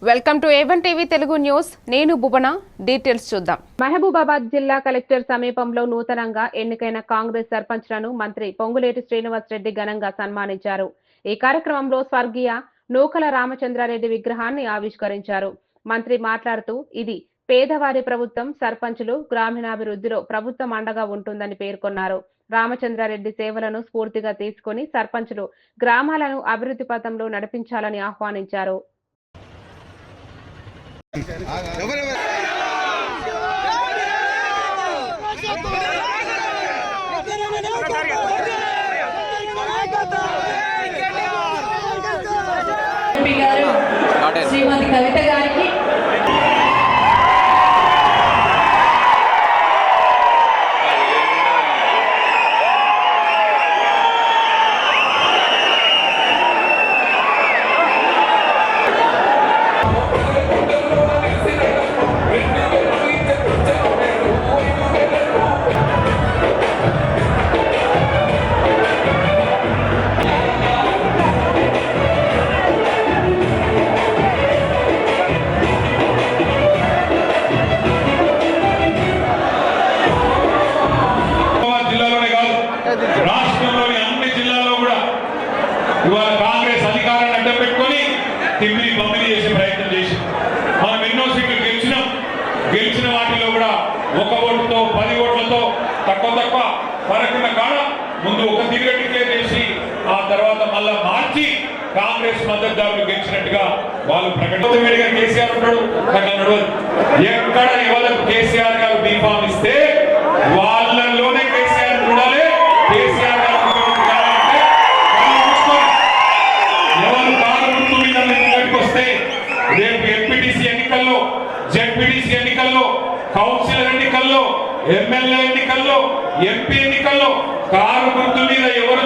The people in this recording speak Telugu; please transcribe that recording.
Welcome to A1 TV Telugu news. నేను భువన. డీటెయిల్స్ చూద్దాం. మహబూబాబాద్ జిల్లా కలెక్టర్ సమీపంలో నూతనంగా ఎన్నికైన కాంగ్రెస్ సర్పంచ్లను మంత్రి పొంగులేటి శ్రీనివాస్ రెడ్డి ఘనంగా సన్మానించారు. ఈ కార్యక్రమంలో స్వర్గీయ నూకల రామచంద్రారెడ్డి విగ్రహాన్ని ఆవిష్కరించారు. మంత్రి మాట్లాడుతూ ఇది పేదవారి ప్రభుత్వం, సర్పంచులు గ్రామీణాభివృద్ధిలో ప్రభుత్వం అండగా ఉంటుందని పేర్కొన్నారు. రామచంద్రారెడ్డి సేవలను స్ఫూర్తిగా తీసుకుని సర్పంచులు గ్రామాలను అభివృద్ధి పథంలో నడిపించాలని ఆహ్వానించారు. శ్రీమతి కవిత గారికి రాష్ట్రంలోని అన్ని జిల్లాల్లో కూడా ఇవాళ కాంగ్రెస్ అధికారాన్ని అడ్డం పెట్టుకొని తిమ్మిడి పంపిణీ చేసే ప్రయత్నం చేసి మనం ఎన్నో సీట్లు గెలిచిన వాటిలో కూడా 1 ఓటుతో 10 ఓట్లతో తక్కువ పరకున్న కాడ ముందు ఒక తిరిగి డిక్లేర్ చేసి ఆ తర్వాత మళ్ళా మార్చి కాంగ్రెస్ మద్దతుదారులు గెలిచినట్టుగా వాళ్ళు ప్రకటన కేసీఆర్ ఉంటాడు. ఎక్కడ ఎవరికి కేసీఆర్ గారు బీఫామ్ ఇస్తే వాళ్ళలోనే కేసీఆర్ చూడాలి. కేసీఆర్ గారు ఎవరు కారు గుర్తు మీద ముందుకు వస్తే రేపు ఎంపీటీసీ ఎన్నికల్లో, జెడ్పీటీసీ ఎన్నికల్లో, కౌన్సిలర్ ఎన్నికల్లో, ఎమ్మెల్యే ఎన్నికల్లో, ఎంపీ ఎన్నికల్లో కారు గుర్తు మీద ఎవరు